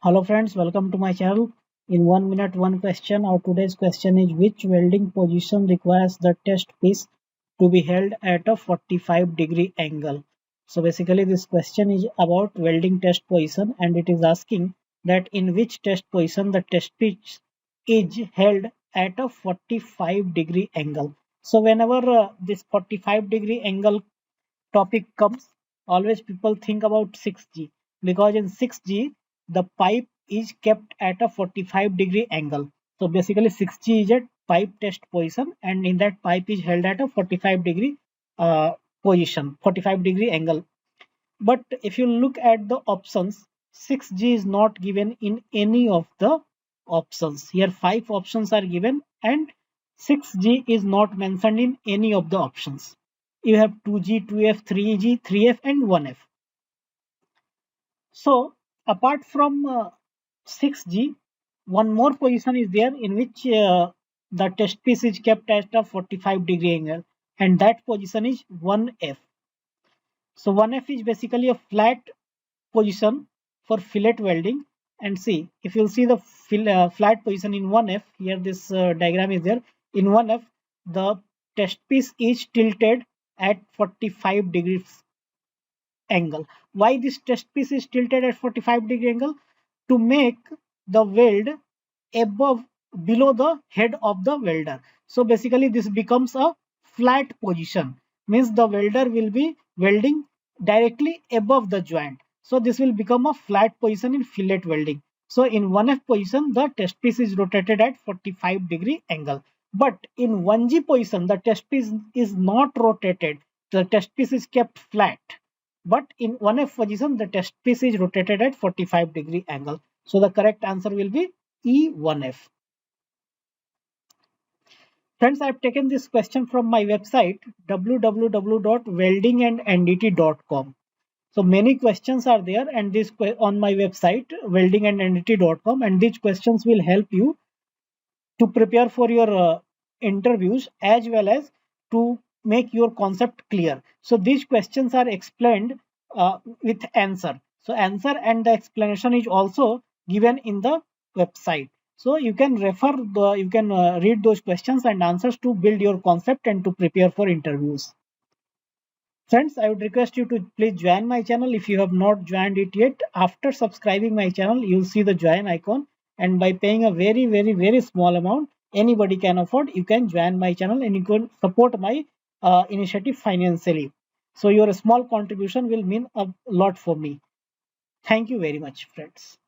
Hello friends, welcome to my channel. In 1 minute, one question. Our today's question is which welding position requires the test piece to be held at a 45-degree angle? So basically this question is about welding test position and it is asking that in which test position the test piece is held at a 45-degree angle. So whenever this 45-degree angle topic comes, always people think about 6G because in 6G the pipe is kept at a 45-degree angle. So basically 6G is a pipe test position and in that pipe is held at a 45-degree position, 45-degree angle. But if you look at the options, 6G is not given in any of the options. Here 5 options are given and 6G is not mentioned in any of the options. You have 2G, 2F, 3G, 3F and 1F. So apart from 6G, one more position is there in which the test piece is kept at a 45-degree angle and that position is 1F. So 1F is basically a flat position for fillet welding. And see, if you'll see the flat position in 1F, here this diagram is there. In 1F, the test piece is tilted at 45 degrees angle. Why this test piece is tilted at 45-degree angle? To make the weld above below the head of the welder. So basically this becomes a flat position, means the welder will be welding directly above the joint. So this will become a flat position in fillet welding. So in 1F position the test piece is rotated at 45-degree angle. But in 1G position the test piece is not rotated. The test piece is kept flat. But in 1F position the test piece is rotated at 45-degree angle. So the correct answer will be E1F. Friends, I have taken this question from my website www.weldingandt.com. So many questions are there and this on my website weldingandt.com and these questions will help you to prepare for your interviews as well as to make your concept clear. So these questions are explained with answer. So answer and the explanation is also given in the website. So you can read those questions and answers to build your concept and to prepare for interviews. Friends, I would request you to please join my channel if you have not joined it yet. After subscribing my channel, you'll see the join icon and by paying a very small amount, anybody can afford, you can join my channel and you can support my initiative financially. So your small contribution will mean a lot for me. Thank you very much, friends.